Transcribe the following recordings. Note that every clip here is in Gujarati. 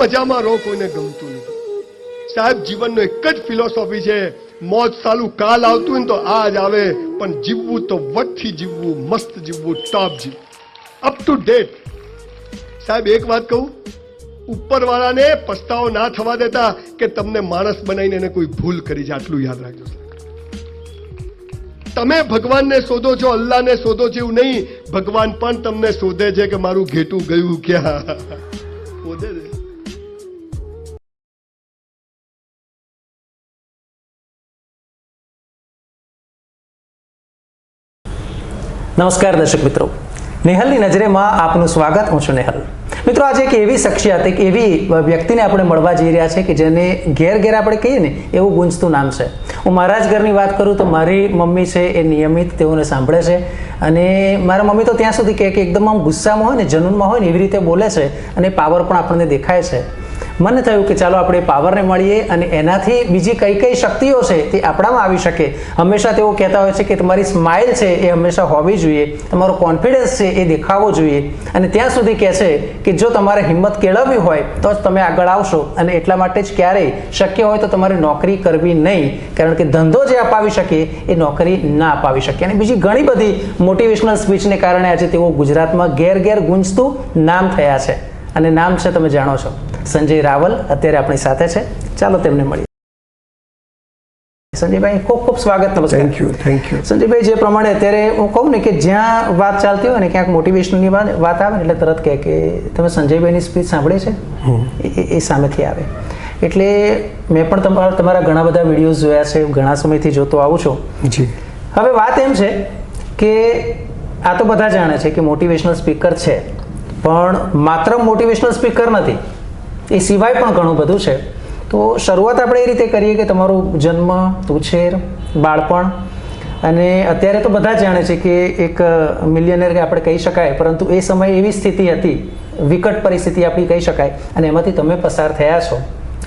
મજામાં રહો કોઈને ગમતું નથી. સાહેબ, જીવનનો એક જ ફિલોસોફી છે, મોજ સાલું કાલ આવતું હોય ને તો આજ આવે, પણ જીવવું તો વટથી જીવવું, મસ્ત જીવવું, ટોપ જીવવું, અપ ટુ ડેટ. સાહેબ, એક વાત કહું, ઉપરવાળાને પસ્તાવો ના થવા દેતા કે તમને માણસ બનાવીને એને કોઈ ભૂલ કરી છે. આટલું યાદ રાખજો. તમે ભગવાનને શોધો છો, અલ્લાહને શોધો છો એવું નહીં, ભગવાન પણ તમને શોધે છે કે મારું ઘેટું ગયું ક્યાં. શોધે છે. નમસ્કાર દર્શક મિત્રો, નેહલની નજરેમાં આપનું સ્વાગત. હું છું નેહલ. મિત્રો, આજે એક એવી શખ્સિયત, એક એવી વ્યક્તિને આપણે મળવા જઈ રહ્યા છે કે જેને ઘેર ઘેર આપણે કહીએ ને એવું ગુંજતું નામ છે. હું મારા જ ઘરની વાત કરું તો મારી મમ્મી છે એ નિયમિત તેઓને સાંભળે છે, અને મારા મમ્મી તો ત્યાં સુધી કહે કે એકદમ આમ ગુસ્સામાં હોય ને, જનૂનમાં હોય ને એવી રીતે બોલે છે, અને પાવર પણ આપણને દેખાય છે. મને થયું કે ચાલો આપણે પાવરને મળીએ અને એનાથી બીજી કઈ કઈ શક્તિઓ છે તે આપણામાં આવી શકે. હંમેશા તેઓ કહેતા હોય છે કે તમારી સ્માઇલ છે એ હંમેશા હોવી જોઈએ, તમારો કોન્ફિડન્સ છે એ દેખાવો જોઈએ, અને ત્યાં સુધી કહે છે કે જો તમારે હિંમત કેળવવી હોય તો જ તમે આગળ આવશો, અને એટલા માટે જ ક્યારેય શક્ય હોય તો તમારે નોકરી કરવી નહીં, કારણ કે ધંધો જે અપાવી શકે એ નોકરી ના અપાવી શકે. અને બીજી ઘણી બધી મોટિવેશનલ સ્પીચને કારણે આજે તેઓ ગુજરાતમાં ઘેર ઘેર ગુંજતું નામ થયા છે. અને નામ છે, તમે જાણો છો, સંજય રાવલ અત્યારે આપણી સાથે છે. ચાલો તેમને મળીએ. સંજયભાઈ, ખૂબ ખૂબ સ્વાગત. નમસ્કાર. Thank you. સંજયભાઈ, જે પ્રમાણે અત્યારે હું કહું ને કે જ્યાં વાત ચાલતી હોય ને, ક્યાંક મોટિવેશનની વાત આવે એટલે તરત કહે કે તમે સંજયભાઈની સ્પીચ સાંભળી છે, એ સામેથી આવે. એટલે મેં પણ તમારા ઘણા બધા વિડીયોઝ જોયા છે, ઘણા સમયથી જોતો આવું છું. જી. હવે વાત એમ છે કે આ તો બધા જાણે છે કે મોટિવેશનલ સ્પીકર છે, પણ માત્ર મોટિવેશનલ સ્પીકર નથી, એ સિવાય પણ ઘણું બધું છે. તો શરૂઆત આપણે એ રીતે કરીએ કે તમારું જન્મ, ઉછેર, બાળપણ, અને અત્યારે તો બધા જાણે છે કે એક મિલિયનેર આપણે કહી શકાય, પરંતુ એ સમયે એવી સ્થિતિ હતી, વિકટ પરિસ્થિતિ આપણી કહી શકાય, અને એમાંથી તમે પસાર થયા છો.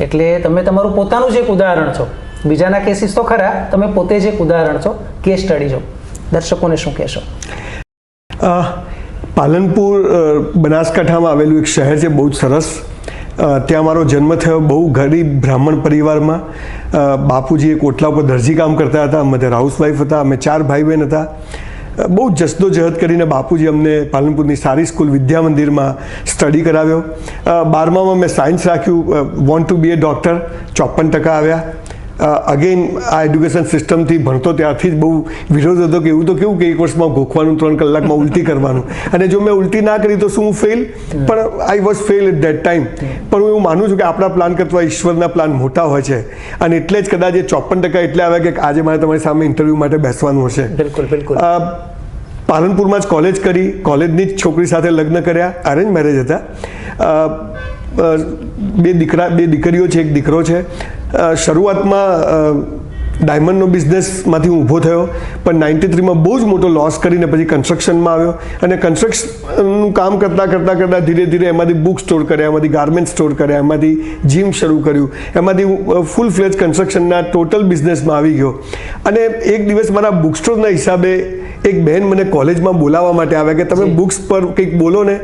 એટલે તમે તમારું પોતાનું જ એક ઉદાહરણ છો. બીજાના કેસીસ તો ખરા, તમે પોતે જ એક ઉદાહરણ છો, કેસ સ્ટડી છો. દર્શકોને શું કહેશો? પાલનપુર બનાસકાંઠામાં આવેલું એક શહેર છે, બહુ જ સરસ. ત્યાં મારો જન્મ થયો, બહુ ગરીબ બ્રાહ્મણ પરિવારમાં. બાપુજી એક ઓટલા ઉપર દરજી કામ કરતા હતા, મધર હાઉસવાઈફ હતા, અમે 4 ભાઈ બહેન હતા. બહુ જસદોજહદ કરીને બાપુજી અમને પાલનપુરની સારી સ્કૂલ વિદ્યા મંદિરમાં સ્ટડી કરાવ્યો. 12મામાં મેં સાયન્સ રાખ્યું, want to be a doctor, 54% આવ્યા. અગેન આ એડ્યુકેશન સિસ્ટમથી ભણતો ત્યારથી જ બહુ વિરોધ હતો કે એવું તો કેવું કે 1 વર્ષમાં ગોખવાનું, 3 કલાકમાં ઉલટી કરવાનું, અને જો મેં ઉલટી ના કરી તો શું હું ફેલ? પણ I was fail at that time. પણ હું એવું માનું છું કે આપણા પ્લાન કરતા ઈશ્વરના પ્લાન મોટા હોય છે, અને એટલે જ કદાચ એ 54% એટલે આવ્યા કે આજે મારે તમારી સામે ઇન્ટરવ્યૂ માટે બેસવાનું હશે. બિલકુલ બિલકુલ. પાલનપુરમાં જ કોલેજ કરી, કોલેજની જ છોકરી સાથે લગ્ન કર્યા, અરેન્જ મેરેજ હતા. 2 દીકરીઓ છે, 1 દીકરો છે. શરૂઆતમાં ડાયમંડનો બિઝનેસમાંથી હું ઊભો થયો, પણ 93માં બહુ જ મોટો લોસ કરીને પછી કન્સ્ટ્રક્શનમાં આવ્યો, અને કન્સ્ટ્રક્શનનું કામ કરતાં ધીરે ધીરે એમાંથી બુક સ્ટોર કર્યા, એમાંથી ગાર્મેન્ટ સ્ટોર કર્યા, એમાંથી જીમ શરૂ કર્યું, એમાંથી ફૂલ ફ્લેજ કન્સ્ટ્રક્શનના ટોટલ બિઝનેસમાં આવી ગયો. અને એક દિવસ મારા બુક સ્ટોરના હિસાબે એક બહેન મને કોલેજમાં બોલાવવા માટે આવ્યા કે તમે બુક્સ પર કંઈક બોલો ને,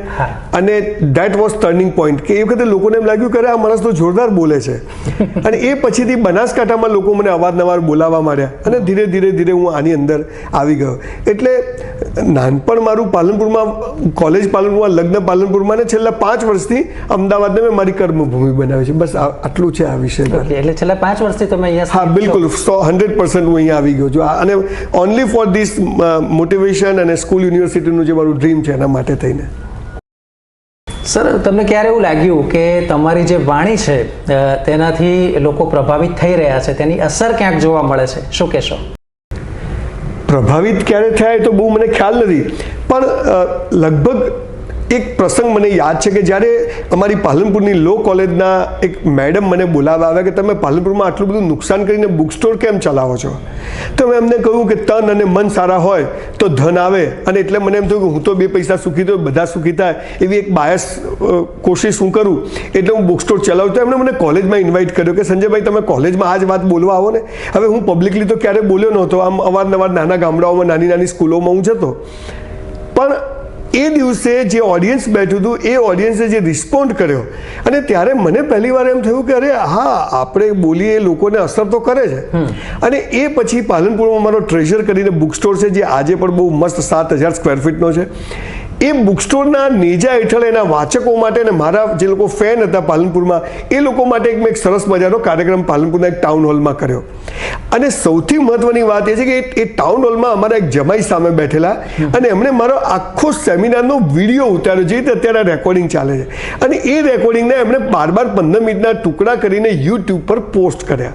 અને ધેટ વોઝ ટર્નિંગ પોઈન્ટ. કે એ વખતે લોકોને એમ લાગ્યું કે આ માણસ તો જોરદાર બોલે છે, અને એ પછીથી બનાસકાંઠામાં લોકો મને અવારનવાર બોલાવવા માંડ્યા, અને ધીરે ધીરે હું આની અંદર આવી ગયો. એટલે નાનપણ મારું પાલનપુરમાં, કોલેજ પાલનપુરમાં, લગ્ન પાલનપુરમાં, ને છેલ્લા 5 વર્ષથી અમદાવાદને મેં મારી કર્મભૂમિ બનાવી છે. બસ આટલું છે આ વિષય. એટલે છેલ્લા 5 વર્ષથી તમે અહીંયા? હા, બિલકુલ 100% હું અહીંયા આવી ગયો છું, અને ઓનલી ફોર ધીસ મોટિવેશન અને સ્કૂલ યુનિવર્સિટીનું જે મારું ડ્રીમ છે એના માટે થઈને. સર, તમને ક્યારે એવું લાગ્યું કે તમારી જે વાણી છે તેનાથી લોકો પ્રભાવિત થઈ રહ્યા છે, તેની અસર ક્યાંક જોવા મળે છે? શું કહેશો? પ્રભાવિત ક્યારે થયા એ તો બહુ મને ખ્યાલ નથી, પણ લગભગ એક પ્રસંગ મને યાદ છે કે જ્યારે અમારી પાલનપુરની લો કોલેજના એક મેડમ મને બોલાવવા આવ્યા કે તમે પાલનપુરમાં આટલું બધું નુકસાન કરીને બુક સ્ટોર કેમ ચલાવો છો? તો મેં એમને કહ્યું કે તન અને મન સારા હોય તો ધન આવે, અને એટલે મને એમ થયું કે હું તો 2 પૈસા સુખી તો બધા સુખી થાય, એવી એક બાયસ કોશિશ હું કરું, એટલે હું બુક સ્ટોર ચલાવું. તો એમણે મને કોલેજમાં ઇન્વાઇટ કર્યો કે સંજયભાઈ તમે કોલેજમાં આ જ વાત બોલવા આવો ને. હવે હું પબ્લિકલી તો ક્યારે બોલ્યો નહોતો, આમ અવારનવાર નાના ગામડાઓમાં, નાની સ્કૂલોમાં હું જતો, પણ એ દિવસે જે ઓડિયન્સ બેઠું હતું એ ઓડિયન્સે જે રિસ્પોન્ડ કર્યો અને ત્યારે મને પહેલી વાર એમ થયું કે અરે હા, આપણે બોલીએ લોકોને અસર તો કરે છે. અને એ પછી પાલનપુરમાં મારો ટ્રેઝર કરીને બુક સ્ટોર છે, જે આજે પણ બહુ મસ્ત 7,000 સ્ક્વેર ફીટનો છે. એ બુક સ્ટોરના નેજા હેઠળ એના વાચકો માટે અને મારા જે લોકો ફેન હતા પાલનપુરમાં એ લોકો માટે મેં એક સરસ મજાનો કાર્યક્રમ પાલનપુરના એક ટાઉન હોલમાં કર્યો. અને સૌથી મહત્વની વાત એ છે કે એ ટાઉન હોલમાં અમારા એક જમાઈ સામે બેઠેલા અને એમણે મારો આખો સેમિનારનો વિડીયો ઉતાર્યો, જે રીતે અત્યારે રેકોર્ડિંગ ચાલે છે. અને એ રેકોર્ડિંગને એમણે 12-15 મિનિટના ટુકડા કરીને યુટ્યુબ પર પોસ્ટ કર્યા.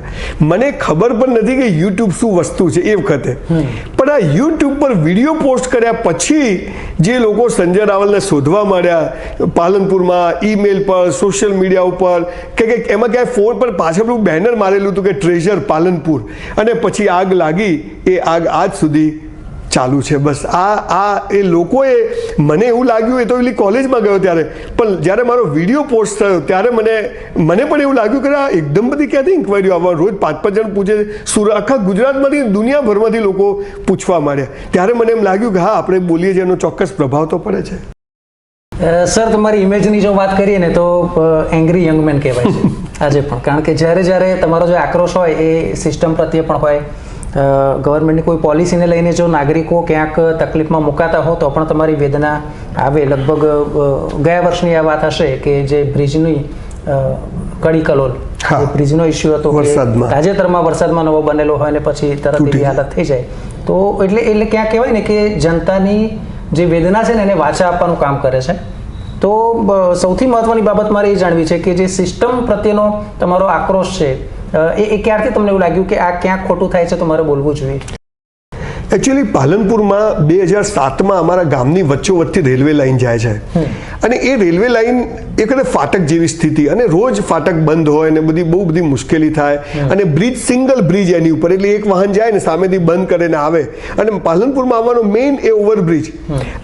મને ખબર પણ નથી કે યુટ્યુબ શું વસ્તુ છે એ વખતે, પણ આ યુટ્યુબ પર વિડીયો પોસ્ટ કર્યા પછી જે લોકો સંજય રાવલને શોધવા માંડ્યા પાલનપુરમાં, ઈમેલ પર, સોશિયલ મીડિયા ઉપર, કે એમાં ક્યાંય ફોન પર પાછળનું બેનર મારેલું હતું કે ટ્રેઝર પાલનપુર, અને પછી આગ લાગી. એ આગ આજ સુધી ચાલુ છે. બસ આ એ લોકોએ, મને એવું લાગ્યું, એ તો પેલી કોલેજમાં ગયો ત્યારે, પણ જ્યારે મારો વિડીયો પોસ્ટ થયો ત્યારે મને પણ એવું લાગ્યું કે આ એકદમ બધી ક્યાંથી ઇન્ક્વાયરીઓ આવવા, રોજ 5-5 જણ પૂછે, આખા ગુજરાતમાંથી, દુનિયાભરમાંથી લોકો પૂછવા માંડ્યા. ત્યારે મને એમ લાગ્યું કે હા, આપણે બોલીએ છીએ એનો ચોક્કસ પ્રભાવ તો પડે છે. સર, તમારી ઇમેજની જો વાત કરીએ ને તો એંગ્રી યંગ મેન કહેવાય છે આજે પણ, કારણ કે જ્યારે તમારો જે આક્રોશ હોય એ સિસ્ટમ પ્રત્યે પણ હોય, ગવર્મેન્ટની કોઈ પોલિસીને લઈને જો નાગરિકો ક્યાંક તકલીફમાં મુકાતા હો તો પણ તમારી વેદના આવે. લગભગ ગયા વર્ષની આ વાત હશે કે જે બ્રિજની કડી કલોલ બ્રિજનો ઇસ્યુ હતો, તાજેતરમાં વરસાદમાં નવો બનેલો હોય ને પછી તરત એવી હાલત થઈ જાય, તો એટલે ક્યાંક કહેવાય ને કે જનતાની જે વેદના છે ને એને વાચા આપવાનું કામ કરે છે. તો સૌથી મહત્વની બાબત મારે એ જાણવી છે કે જે સિસ્ટમ પ્રત્યેનો તમારો આક્રોશ છે એ ક્યારથી તમને એવું લાગ્યું કે આ ક્યાંક ખોટું થાય છે તો મારે બોલવું જોઈએ? એકચ્યુઅલી પાલનપુરમાં 2007માં અમારા ગામની વચ્ચોવચ્ચથી રેલવે લાઇન જાય છે, અને એ રેલવે લાઇન એક ફાટક જેવી સ્થિતિ, અને રોજ ફાટક બંધ હોય ને બહુ બધી મુશ્કેલી થાય. અને બ્રિજ, સિંગલ બ્રિજ એની ઉપર, એટલે એક વાહન જાય ને સામેથી બંધ કરે ને આવે. અને પાલનપુરમાં આવવાનો મેઇન એ ઓવરબ્રિજ.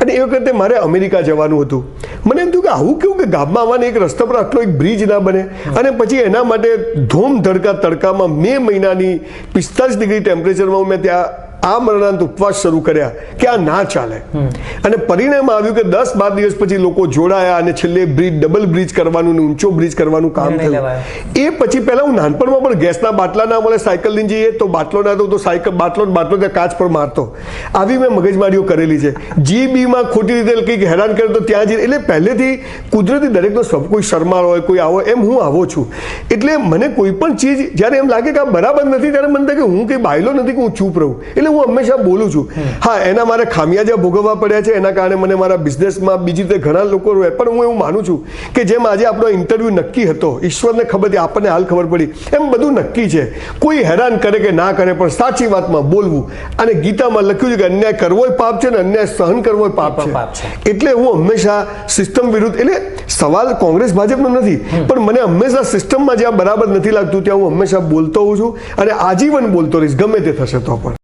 અને એ વખતે મારે અમેરિકા જવાનું હતું. મને એમ થયું કે આવું કેવું કે ગામમાં આવવાને એક રસ્તા પર આટલો એક બ્રિજ ના બને. અને પછી એના માટે ધૂમ ધડકા તડકામાં મે મહિનાની 45 ડિગ્રી ટેમ્પરેચરમાં મેં ત્યાં આમરણાંત ઉપવાસ શરૂ કર્યા કે આ ના ચાલે. અને પરિણામ આવ્યું કે 10-12 દિવસ પછી લોકો જોડાયા અને છેલ્લે બ્રિજ, ડબલ બ્રિજ કરવાનું, ઊંચો બ્રિજ કરવાનું કામ થયું. એ પછી પહેલા હું નાનપણમાં પણ ગેસના બાટલા ના મળે, સાયકલ લઈને જઈએ તો બાટલો ના તો સાયકલ બાટલો ત્યાં કાચ પર મારતો. આવી મેં મગજમારીઓ કરેલી છે. જીબીમાં ખોટી રીતે કંઈક હેરાન કરે તો ત્યાં જઈને, એટલે પહેલેથી કુદરતી દરેકનો સ્વભાવ, કોઈ શરમાળ હોય, કોઈ આવો, એમ હું આવો છું. એટલે મને કોઈ પણ ચીજ જ્યારે એમ લાગે કે આ બરાબર નથી ત્યારે મને થાય કે હું કંઈ બાયલો નથી કે હું ચૂપ રહું. એટલે હું હંમેશા બોલું છું. હા, એના મારે ખામિયાજા ભોગવવા પડ્યા છે, એના કારણે મને મારા બિઝનેસમાં બીજી રીતે ઘણા લોકો રહે, પણ હું એવું માનું છું કે જેમ આજે આપણો ઇન્ટરવ્યૂ નક્કી હતો, ઈશ્વરને ખબર હતી, આપણને હાલ ખબર પડી, એમ બધું નક્કી છે. કોઈ હેરાન કરે કે ના કરે, પણ સાચી વાતમાં બોલવું. અને ગીતામાં લખ્યું છે કે અન્યાય કરવો પાપ છે ને અન્યાય સહન કરવો પાપ છે. એટલે હું હંમેશા સિસ્ટમ વિરુદ્ધ, એટલે સવાલ કોંગ્રેસ ભાજપનો નથી, પણ મને હંમેશા સિસ્ટમમાં જ્યાં બરાબર નથી લાગતું ત્યાં હું હંમેશા બોલતો હોઉં છું, અને આજીવન બોલતો રહીશ, ગમે તે થશે તો પણ.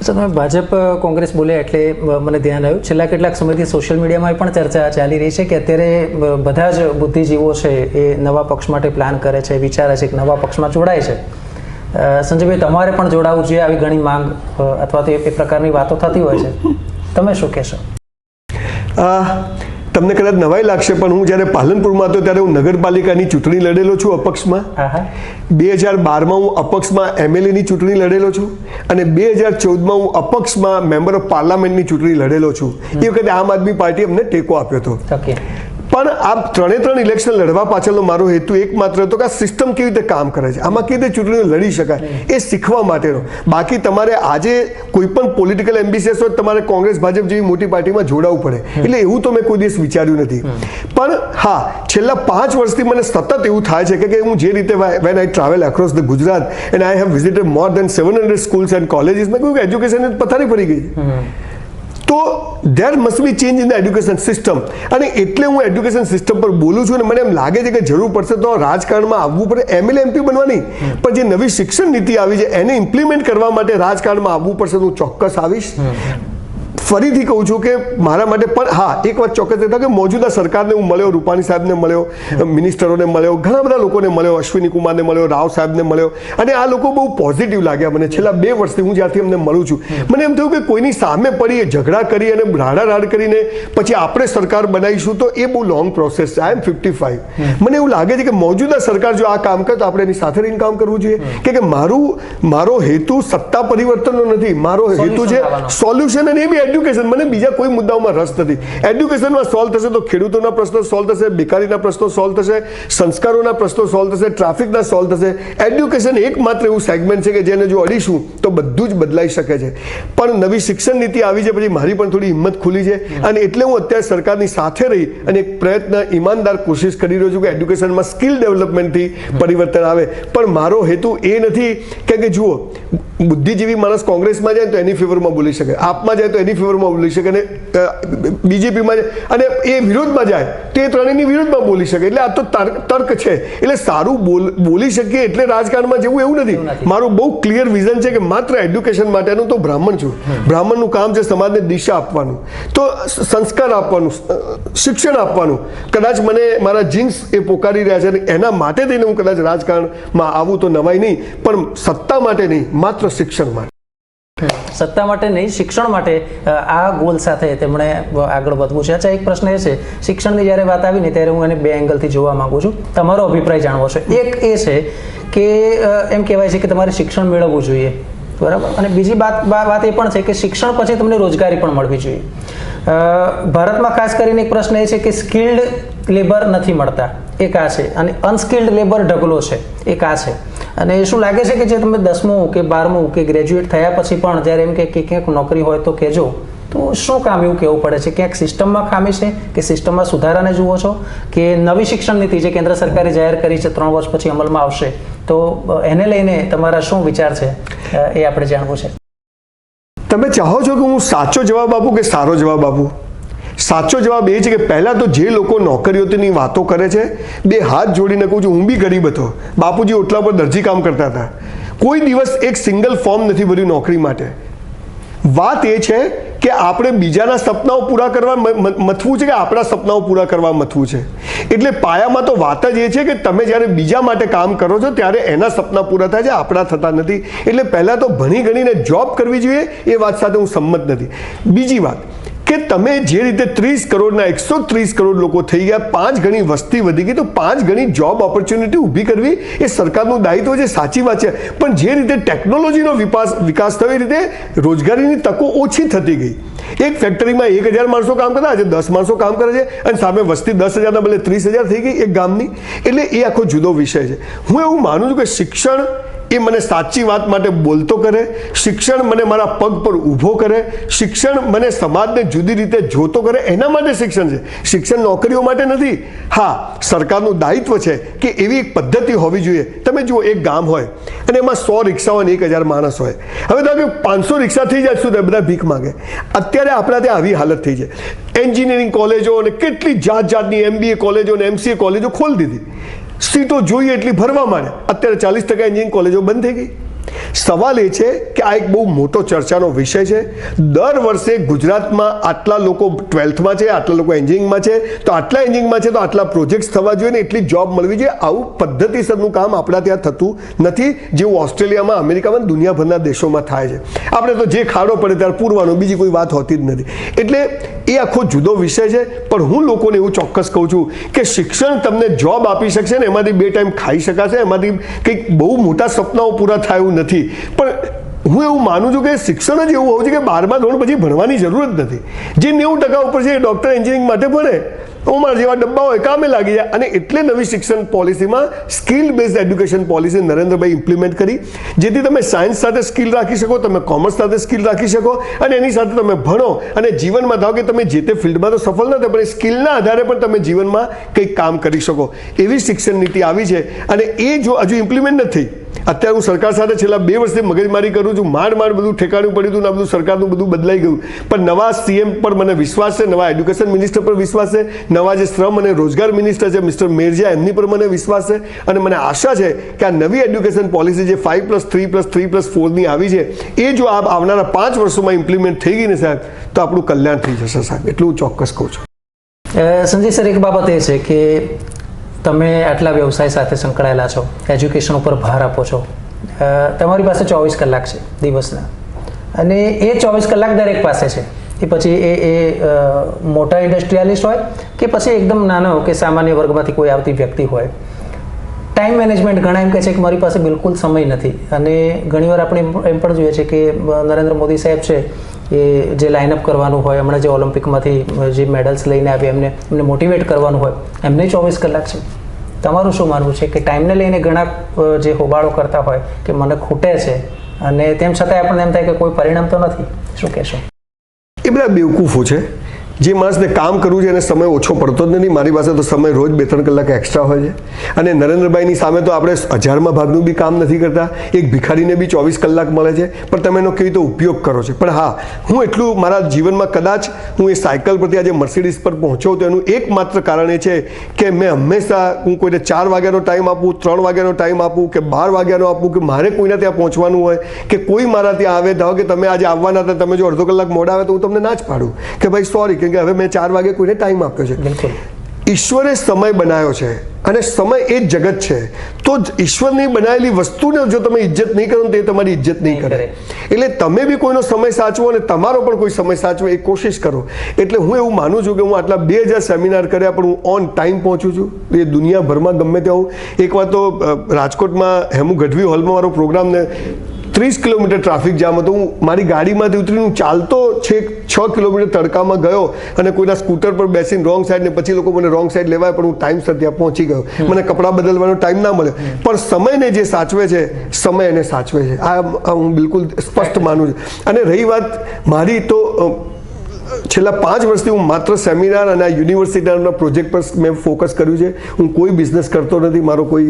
સર, તમે ભાજપ કોંગ્રેસ બોલ્યા એટલે મને ધ્યાન આવ્યું, છેલ્લા કેટલાક સમયથી સોશિયલ મીડિયામાં પણ ચર્ચા ચાલી રહી છે કે અત્યારે બધા જ બુદ્ધિજીવો છે એ નવા પક્ષ માટે પ્લાન કરે છે, વિચારે છે કે નવા પક્ષમાં જોડાય છે. સંજયભાઈ, તમારે પણ જોડાવું જોઈએ, આવી ઘણી માંગ અથવા તો એ પ્રકારની વાતો થતી હોય છે, તમે શું કહેશો? તમને કદાચ નવાઈ લાગશે, પણ હું જ્યારે પાલનપુરમાં હતો ત્યારે હું નગરપાલિકાની ચૂંટણી લડેલો છું અપક્ષમાં. 2012માં હું અપક્ષમાં એમએલએની ચૂંટણી લડેલો છું, અને 2014માં હું અપક્ષમાં મેમ્બર ઓફ પાર્લામેન્ટની ચૂંટણી લડેલો છું. એ વખતે આમ આદમી પાર્ટી અમને ટેકો આપ્યો હતો. પણ આ 3 ઇલેક્શન લડવા પાછળનો મારો હેતુ એકમાત્ર હતો કે આ સિસ્ટમ કેવી રીતે કામ કરે છે, આમાં કેવી રીતે ચૂંટણીઓ લડી શકાય, એ શીખવા માટેનો. બાકી તમારે આજે કોઈ પણ પોલિટિકલ એમ્બિશિયસ હોય તમારે કોંગ્રેસ ભાજપ જેવી મોટી પાર્ટીમાં જોડાવવું પડે, એટલે એવું તો મેં કોઈ દિવસ વિચાર્યું નથી. પણ હા, છેલ્લા 5 વર્ષથી મને સતત એવું થાય છે કે હું જે રીતે when I travel across the Gujarat and I have visited more than 700 schools and colleges, મેં કહ્યું કે એજ્યુકેશનની પથારી ફરી ગઈ છે. તો there must be change in the education system, અને એટલે હું એજ્યુકેશન સિસ્ટમ પર બોલું છું. અને મને એમ લાગે છે કે જરૂર પડશે તો રાજકારણમાં આવવું પડે, એમએલએ એમપી બનવા નહીં, પણ જે નવી શિક્ષણ નીતિ આવી છે એને ઇમ્પ્લિમેન્ટ કરવા માટે રાજકારણમાં આવવું પડશે. હું ચોક્કસ આવીશ. ફરીથી કહું છું કે મારા માટે પણ હા એક વાત ચોક્કસ હતા કે મોજૂદા સરકારને હું મળ્યો, રૂપાણી સાહેબને મળ્યો, મિનિસ્ટરોને મળ્યો, ઘણા બધા લોકોને મળ્યો, અશ્વિની કુમારને મળ્યો, રાવ સાહેબને મળ્યો, અને આ લોકો બહુ પોઝિટિવ લાગ્યા મને. છેલ્લા 2 વર્ષથી હું જ્યારથી એમને મળું છું મને એમ થયું કે કોઈની સામે પડી ઝઘડા કરી અને રાડારાડ કરીને પછી આપણે સરકાર બનાવીશું તો એ બહુ લોંગ પ્રોસેસ છે. આઈ એમ 55. મને એવું લાગે છે કે મોજૂદા સરકાર જો આ કામ કરે તો આપણે એની સાથે રહીને કામ કરવું જોઈએ. કે મારો હેતુ સત્તા પરિવર્તનનો નથી, મારો હેતુ છે સોલ્યુશન, અને એ બી એડ્યુકેશન. મને બીજા કોઈ મુદ્દાઓમાં રસ નથી. એડ્યુકેશનમાં સોલ્વ થશે તો ખેડૂતોના પ્રશ્નો સોલ્વ થશે, બેકારીના પ્રશ્નો સોલ્વ થશે, સંસ્કારોના પ્રશ્નો સોલ્વ થશે, ટ્રાફિકના સોલ્વ થશે. એડ્યુકેશન એકમાત્ર એવું સેગમેન્ટ છે કે જેને જો અડીશું તો બધું જ બદલાઈ શકે છે. પણ નવી શિક્ષણ નીતિ આવી છે પછી મારી પણ થોડી હિંમત ખુલી છે, અને એટલે હું અત્યારે સરકારની સાથે રહી અને એક પ્રયત્ન ઈમાનદાર કોશિશ કરી રહ્યો છું કે એડ્યુકેશનમાં સ્કિલ ડેવલપમેન્ટથી પરિવર્તન આવે. પણ મારો હેતુ એ નથી કે જુઓ બુદ્ધિજીવી માણસ કોંગ્રેસમાં જાય તો એની ફેવરમાં બોલી શકે, આપમાં જાય તો એની ફેવરમાં બોલી શકે, અને બીજેપીમાં જાય અને એ વિરોધમાં જાય તો એ ત્રણેયની વિરોધમાં બોલી શકે. એટલે આ તો તર્ક છે. એટલે સારું બોલી શકીએ એટલે રાજકારણમાં જવું એવું નથી. મારું બહુ ક્લિયર વિઝન છે કે માત્ર એડ્યુકેશન માટેનું તો બ્રાહ્મણ છું. બ્રાહ્મણનું કામ છે સમાજને દિશા આપવાનું, તો સંસ્કાર આપવાનું, શિક્ષણ આપવાનું. કદાચ મને મારા જીન્સ એ પોકારી રહ્યા છે અને એના માટે થઈને હું કદાચ રાજકારણમાં આવું તો નવાય નહીં, પણ સત્તા માટે નહીં, માત્ર શિક્ષણ માટે. સત્તા માટે નહીં, શિક્ષણ માટે આ ગોલ સાથે તેમણે આગળ વધવું છે. અચ્છા, એક પ્રશ્ન એ છે, શિક્ષણની જ્યારે વાત આવી ને ત્યારે હું એને 2 એંગલથી જોવા માંગુ છું, તમારો અભિપ્રાય જાણવો છે. એક એ છે કે એમ કહેવાય છે કે તમારે શિક્ષણ મેળવવું જોઈએ, બરાબર, અને બીજી વાત એ પણ છે કે શિક્ષણ પછી તમને રોજગારી પણ મળવી જોઈએ. ભારતમાં ખાસ કરીને એક પ્રશ્ન એ છે કે સ્કિલ્ડ લેબર નથી મળતા, એક આ છે, અને અનસ્કિલ્ડ લેબર ઢગલો છે, એક આ છે. અને શું લાગે છે કે જે તમે 10મું કે 12મું કે ગ્રેજ્યુએટ થયા પછી પણ જ્યારે એમ કે ક્યાંક નોકરી હોય તો કહેજો, તો શું કામ એવું કહેવું પડે છે? ક્યાંક સિસ્ટમમાં ખામી છે કે સિસ્ટમમાં સુધારાને જુઓ છો, કે નવી શિક્ષણ નીતિ જે કેન્દ્ર સરકારે જાહેર કરી છે 3 વર્ષ પછી અમલમાં આવશે, તો એને લઈને તમારા શું વિચાર છે એ આપણે જાણવું છે. તમે ચાહો છો કે હું સાચો જવાબ આપું કે સારો જવાબ આપું? સાચો જવાબ એ છે કે પહેલાં તો જે લોકો નોકરીઓની વાતો કરે છે, 2 હાથ જોડીને કહું છું, હું બી ગરીબ હતો. બાપુજી ઓટલા પર દરજી કામ કરતા હતા, કોઈ દિવસ એક સિંગલ ફોર્મ નથી ભર્યું નોકરી માટે. વાત એ છે કે આપણે બીજાના સપનાઓ પૂરા કરવા મથવું છે કે આપણા સપનાઓ પૂરા કરવા મથવું છે. એટલે પાયામાં તો વાત જ એ છે કે તમે જ્યારે બીજા માટે કામ કરો છો ત્યારે એના સપના પૂરા થાય છે, આપણા થતા નથી. એટલે પહેલાં તો ભણી ગણીને જોબ કરવી જોઈએ, એ વાત સાથે હું સંમત નથી. બીજી વાત કે તમે જે રીતે 30 કરોડના 130 કરોડ લોકો થઈ ગયા, 5 ગણી વસ્તી વધી ગઈ, તો 5 ગણી જોબ ઓપોર્ચ્યુનિટી ઊભી કરવી એ સરકારનું દાયિત્વ છે, સાચી વાત છે. પણ જે રીતે ટેકનોલોજીનો વિકાસ થયો એ રીતે રોજગારીની તકો ઓછી થતી ગઈ. એક ફેક્ટરીમાં 1000 માણસો કામ કરતા, આજે 10 માણસો કામ કરે છે, અને સામે વસ્તી 10,000ના બદલે 30,000 થઈ ગઈ એક ગામની. એટલે એ આખો જુદો વિષય છે. હું એવું માનું છું કે શિક્ષણ એ મને સાચી વાત માટે બોલતો કરે, શિક્ષણ મને મારા પગ પર ઊભો કરે, શિક્ષણ મને સમાજને જુદી રીતે જોતો કરે, એના માટે શિક્ષણ છે. શિક્ષણ નોકરીઓ માટે નથી. હા, સરકારનું દાયિત્વ છે કે એવી એક પદ્ધતિ હોવી જોઈએ. તમે જુઓ, એક ગામ હોય અને એમાં 100 રિક્ષાઓ અને 1000 માણસ હોય. હવે તો 500 રિક્ષા થઈ જાય, શું થાય? બધા ભીખ માંગે. અત્યારે આપણા ત્યાં આવી હાલત થઈ છે. એન્જિનિયરિંગ કોલેજો અને કેટલી જાતની MBA કોલેજો અને MCA કોલેજો ખોલી દીધી. સીટો જોઈએ એટલી ભરવા માંડે. અત્યારે 40% એન્જિનિયરિંગ કોલેજો બંધ થઈ ગઈ. સવાલ એ છે કે આ એક બહુ મોટો ચર્ચાનો વિષય છે. દર વર્ષે ગુજરાતમાં આટલા લોકો 12થમાં છે, આટલા લોકો એન્જિનિયરિંગમાં છે, તો આટલા એન્જિનિયરિંગમાં છે તો આટલા પ્રોજેક્ટ્સ થવા જોઈએ ને એટલી જોબ મળવી જોઈએ. આવું પદ્ધતિસરનું કામ આપણા ત્યાં થતું નથી, જેવું ઓસ્ટ્રેલિયામાં, અમેરિકામાં, દુનિયાભરના દેશોમાં થાય છે. આપણે તો જે ખાડો પડે ત્યારે પૂરવાનો, બીજી કોઈ વાત હોતી જ નથી. એટલે એ આખો જુદો વિષય છે. પણ હું લોકોને એવું ચોક્કસ કહું છું કે શિક્ષણ તમને જોબ આપી શકશે ને એમાંથી 2 ટાઈમ ખાઈ શકાશે, એમાંથી કંઈક બહુ મોટા સપનાઓ પૂરા થાય એવું નથી. પણ હું એવું માનું છું કે શિક્ષણ જ એવું હોવું છે કે 12મા ધોરણ પછી ભણવાની જરૂર જ નથી. જે 90% ઉપર છે એ ડૉક્ટર એન્જિનિયરિંગ માટે ભણે, અમારા જેવા ડબ્બા હોય કામે લાગી જાય. અને એટલે નવી શિક્ષણ પોલિસીમાં સ્કિલ બેઝડ એડ્યુકેશન પોલિસી નરેન્દ્રભાઈ ઇમ્પ્લિમેન્ટ કરી, જેથી તમે સાયન્સ સાથે સ્કિલ રાખી શકો, તમે કોમર્સ સાથે સ્કિલ રાખી શકો, અને એની સાથે તમે ભણો અને જીવનમાં ધારો કે તમે જે તે ફિલ્ડમાં તો સફળ ન થાય પણ સ્કિલના આધારે પણ તમે જીવનમાં કંઈક કામ કરી શકો. એવી શિક્ષણ નીતિ આવી છે, અને એ જો હજુ ઇમ્પ્લિમેન્ટ નથી થઈ અત્યારે હું સરકાર સાથે છેલ્લા 2 વર્ષથી મગજમારી કરું છું, માંડ બધું ઠેકાણું પડ્યું હતું ને આ બધું સરકારનું બધું બદલાઈ ગયું, પણ નવા સીએમ પર મને વિશ્વાસ છે, નવા એડ્યુકેશન મિનિસ્ટર પર વિશ્વાસ છે, નવા જે શ્રમ અને રોજગાર મિનિસ્ટર છે મિસ્ટર મેરજા એમની પર મને વિશ્વાસ છે, અને મને આશા છે કે આ નવી એડ્યુકેશન પોલિસી જે 5+3+3+4ની આવી છે એ જો આવનારા 5 વર્ષોમાં ઇમ્પ્લિમેન્ટ થઈ ગઈ ને સાહેબ, તો આપણું કલ્યાણ થઈ જશે સાહેબ, એટલું હું ચોક્કસ કહું છું. સંજય સર, એક બાબત એ છે કે તમે આટલા વ્યવસાય સાથે સંકળાયેલા છો, એજ્યુકેશન ઉપર ભાર આપો છો, તમારી પાસે 24 કલાક છે દિવસના, અને એ 24 કલાક દરેક પાસે છે. એ પછી એ મોટા ઇન્ડસ્ટ્રીયાલિસ્ટ હોય કે પછી એકદમ નાનો કે સામાન્ય વર્ગમાંથી કોઈ આવતી વ્યક્તિ હોય. ટાઈમ મેનેજમેન્ટ ઘણા એમ કહે છે કે મારી પાસે બિલકુલ સમય નથી, અને ઘણીવાર આપણે એમ પણ જોઈએ છે કે નરેન્દ્ર મોદી સાહેબ છે એ જે લાઇનઅપ કરવાનું હોય, હમણાં જે ઓલિમ્પિકમાંથી જે મેડલ્સ લઈને આવ્યા એમને મોટિવેટ કરવાનું હોય, એમને 24 કલાક છે. તમારું શું માનવું છે કે ટાઈમને લઈને ઘણા જે હોબાળો કરતા હોય કે મને ખૂટે છે, અને તેમ છતાંય આપણને એમ થાય કે કોઈ પરિણામ તો નથી, શું કહેશો? એ બધા બેવકૂફો છે. જે માણસને કામ કરવું છે એને સમય ઓછો પડતો જ નથી. મારી પાસે તો સમય રોજ 2-3 કલાક એક્સ્ટ્રા હોય છે, અને નરેન્દ્રભાઈની સામે તો આપણે 1000માં ભાગનું બી કામ નથી કરતા. એક ભિખારીને બી 24 કલાક મળે છે, પણ તમે એનો કેવી રીતે ઉપયોગ કરો છો. પણ હા, હું એટલું મારા જીવનમાં કદાચ હું એ સાયકલ પરથી આજે મર્સિડીઝ પર પહોંચ્યો તો એનું એકમાત્ર કારણ એ છે કે મેં હંમેશા હું કોઈને 4 વાગ્યાનો ટાઈમ આપું, 3 વાગ્યાનો ટાઈમ આપું કે 12 વાગ્યાનો આપું, કે મારે કોઈના ત્યાં પહોંચવાનું હોય કે કોઈ મારા ત્યાં આવે, ધારો કે તમે આજે આવવાના હતા, તમે જો અડધો કલાક મોડા આવે તો હું તમને ના જ પાડું કે ભાઈ સોરી, કે હવે મેં 4 વાગે કોઈને ટાઈમ આપ્યો છે. ઈશ્વરે સમય બનાવ્યો છે, અને સમય એ જ જગત છે. તો ઈશ્વરની બનાવેલી વસ્તુને જો તમે ઇજ્જત નહીં કરો તો એ તમારી ઇજ્જત નહીં કરે. એટલે તમે બી કોઈનો સમય સાચવો અને તમારો પણ કોઈ સમય સાચવો એ કોશિશ કરો. એટલે હું એવું માનું છું કે હું આટલા 2000 સેમિનાર કર્યા પણ હું ઓન ટાઈમ પહોંચું છું. એ દુનિયાભરમાં ગમે ત્યાં હું. એક વાર તો રાજકોટમાં હેમુ ગઢવી હોલમાં મારો પ્રોગ્રામ ને 30 કિલોમીટર ટ્રાફિક જામ હતો. હું મારી ગાડીમાંથી ઉતરીને હું ચાલતો છેક 6 કિલોમીટર તડકામાં ગયો, અને કોઈના સ્કૂટર પર બેસીને રોંગ સાઈડ, ને પછી લોકો મને રોંગ સાઈડ લેવાય, પણ હું ટાઈમસર ત્યાં પહોંચી ગયો. મને કપડાં બદલવાનો ટાઈમ ના મળ્યો, પણ સમયને જે સાચવે છે, સમય એને સાચવે છે. આ હું બિલકુલ સ્પષ્ટ માનું છું. અને રહી વાત મારી, તો છેલ્લા 5 વર્ષથી હું માત્ર સેમિનાર અને યુનિવર્સિટીના પ્રોજેક્ટ પર મેં ફોકસ કર્યું છે. હું કોઈ બિઝનેસ કરતો નથી. મારો કોઈ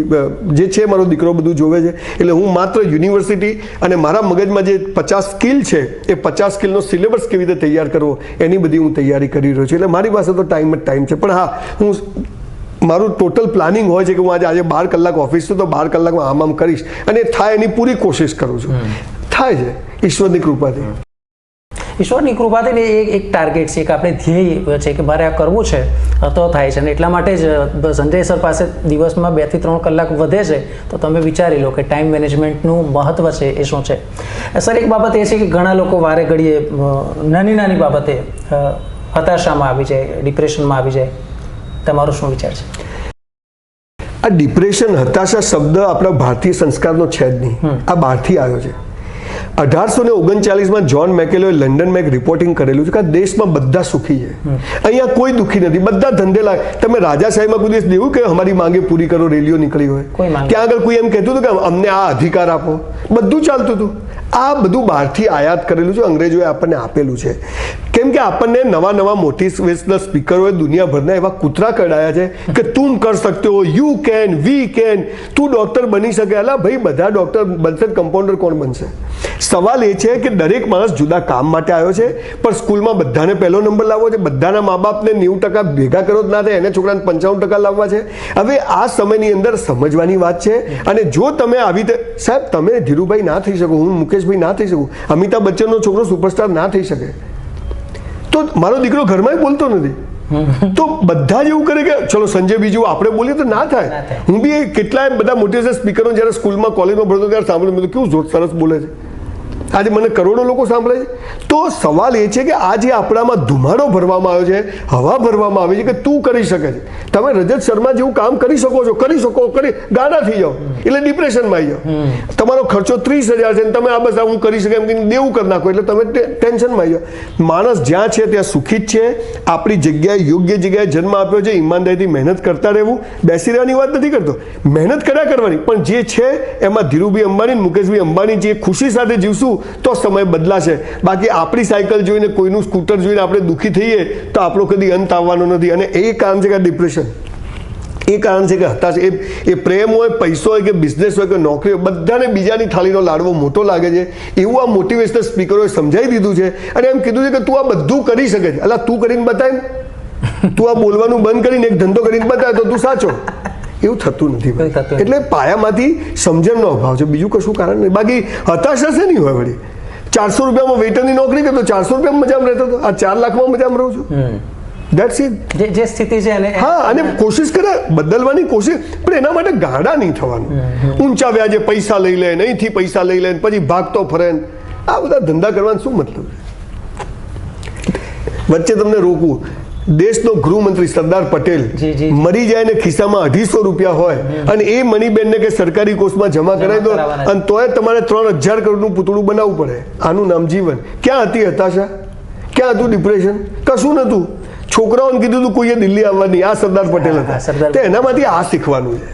જે છે મારો દીકરો બધું જોવે છે. એટલે હું માત્ર યુનિવર્સિટી અને મારા મગજમાં જે 50 સ્કિલ છે એ 50 સ્કિલનો સિલેબસ કેવી રીતે તૈયાર કરવો એની બધી હું તૈયારી કરી રહ્યો છું. એટલે મારી પાસે તો ટાઈમ જ ટાઈમ છે. પણ હા, હું મારું ટોટલ પ્લાનિંગ હોય છે કે હું આજે 12 કલાક ઓફિસ છે તો 12 કલાકમાં આમ કરીશ, અને થાય એની પૂરી કોશિશ કરું છું. થાય છે ઈશ્વરની કૃપાથી. ઈશ્વરની કૃપાથી એક ટાર્ગેટ છે, કે આપણે ધ્યેય છે કે મારે આ કરવું છે તો થાય છે, અને એટલા માટે જ સંજય સર પાસે દિવસમાં 2 થી 3 કલાક વધે છે. તો તમે વિચારી લો કે ટાઈમ મેનેજમેન્ટનું મહત્વ છે એ શું છે. સર, એક બાબત એ છે કે ઘણા લોકો વારે ઘડીએ નાની બાબતે હતાશામાં આવી જાય, ડિપ્રેશનમાં આવી જાય. તમારો શું વિચાર છે? આ ડિપ્રેશન, હતાશા શબ્દ આપણા ભારતીય સંસ્કારનો છે જ નહીં. આ બહારથી આવ્યો છે. 1839માં જ્હોન મેકેલોએ લંડનમાં એક રિપોર્ટિંગ કરેલું છે કે આ દેશમાં બધા સુખી છે, અહીંયા કોઈ દુઃખી નથી, બધા ધંધે લાગે. તમે રાજાશાહીમાં કોઈ દિવસ દેવું કે અમારી માંગે પૂરી કરો રેલીઓ નીકળી હોય? ત્યાં આગળ કોઈ એમ કહેતું હતું કે અમને આ અધિકાર આપો? બધું ચાલતું હતું. આ બધું બહારથી આયાત કરેલું છે, અંગ્રેજોએ આપણને આપેલું છે. કેમ કે આપણને નવા મોટિવેશનલ સ્પીકરોએ દુનિયાભરના એવા કૂતરા કઢાયા છે કે તુમ કર સકતે હો, યુ કેન, વી કેન, તું ડોક્ટર બની શકે. અલા ભાઈ, બધા ડોક્ટર બનશે, કમ્પાઉન્ડર કોણ બનશે? સવાલ એ છે કે દરેક માણસ જુદા કામ માટે આવ્યો છે, પણ સ્કૂલમાં બધાને પહેલો નંબર લાવવો છે, બધાના મા બાપને 90% ભેગા કરો જ ના થાય, એને છોકરાને 95% લાવવા છે. હવે આ સમયની અંદર સમજવાની વાત છે. અને જો તમે આવી રીતે, સાહેબ, તમે ધીરુભાઈ ના થઈ શકો, હું મુકેશભાઈ ના થઈ શકું, અમિતાભ બચ્ચનનો છોકરો સુપરસ્ટાર ના થઈ શકે, તો મારો દીકરો ઘરમાં બોલતો નથી, તો બધા જ એવું કરે કે ચલો સંજય બીજું આપણે બોલીએ તો ના થાય. હું બી કેટલાય બધા મોટિવેશનલ સ્પીકરો જ્યારે સ્કૂલમાં કોલેજમાં ભણતો ત્યારે સાંભળ્યું, મેં કેવું જોર સરસ બોલે છે. આજે મને કરોડો લોકો સાંભળે છે. તો સવાલ એ છે કે આ જે આપણામાં ધુમાડો ભરવામાં આવ્યો છે, હવા ભરવામાં આવી છે કે તું કરી શકે છે, તમે રજત શર્મા જેવું કામ કરી શકો છો, કરી શકો, ગાડા થઈ જાઓ એટલે ડિપ્રેશનમાં આવી જાઓ. તમારો ખર્ચો 30,000 છે, તમે આ બસ હું કરી શકે એમ કહીને દેવું કરી નાખો એટલે તમે ટેન્શનમાં આવી જાઓ. માણસ જ્યાં છે ત્યાં સુખી જ છે. આપણી જગ્યાએ, યોગ્ય જગ્યાએ જન્મ આપ્યો છે. ઈમાનદારીથી મહેનત કરતા રહેવું. બેસી રહેવાની વાત નથી કરતો, મહેનત કર્યા કરવાની. પણ જે છે એમાં ધીરુભાઈ અંબાણી, મુકેશભાઈ અંબાણી જે ખુશી સાથે જીવશું તો સમય બદલાશે. બાકી આપણી સાયકલ જોઈને, કોઈનું સ્કૂટર જોઈને આપણે દુઃખી થઈએ તો આપણો કદી અંત આવવાનો નથી. અને એ કામ છે કે ડિપ્રેશન. એ કારણ છે કે હતાશ એ પ્રેમ હોય, પૈસો હોય કે બિઝનેસ હોય કે નોકરી હોય, બધાને બીજાની થાળીનો લાડવો મોટો લાગે છે એવું આ મોટિવેશનલ સ્પીકરોએ સમજાવી દીધું છે અને એમ કીધું છે કે તું આ બધું કરી શકે છે. અલા તું કરીને બતાય, તું આ બોલવાનું બંધ કરીને એક ધંધો કરીને બતાવે તો તું સાચો. એવું થતું નથી ભાઈ. એટલે પાયામાંથી સમજણનો અભાવ છે, બીજું કશું કારણ નહીં. બાકી હતાશા છે નહીં હોય વળી. 400 રૂપિયામાં વેઇટરની નોકરી કરતો, 400 રૂપિયામાં મજામાં રહેતો હતો, આ 4 લાખમાં મજામાં રહું છું. That's it. જે સ્થિતિ છે એને હા, અને કોશિશ કરે બદલવાની કોશિશ, પણ એના માટે ગાડા નહીં થવાનું. ઊંચા વ્યાજે પૈસા લઈ લે, અહીંથી પૈસા લઈ લે, પછી ભાગતો ફરે, આ બધા ધંધા કરવાનો શું મતલબ છે? વચ્ચે તમને રોકવું, દેશનો ગૃહમંત્રી સરદાર પટેલ મરી જાય ને ખિસ્સામાં 250 રૂપિયા હોય અને એ મનીબેનને કે સરકારી કોષમાં જમા કરાવી દો અને તોય તમારે 3000 કરોડનું પૂતળું બનાવવું પડે. આનું નામ જીવન. ક્યાં હતી હતાશા? ક્યાં હતું ડિપ્રેશન? કશું નહોતું. છોકરાઓને કીધું હતું કોઈએ દિલ્હી આવવાની, આ સરદાર પટેલ હતા. તો એનામાંથી આ શીખવાનું છે.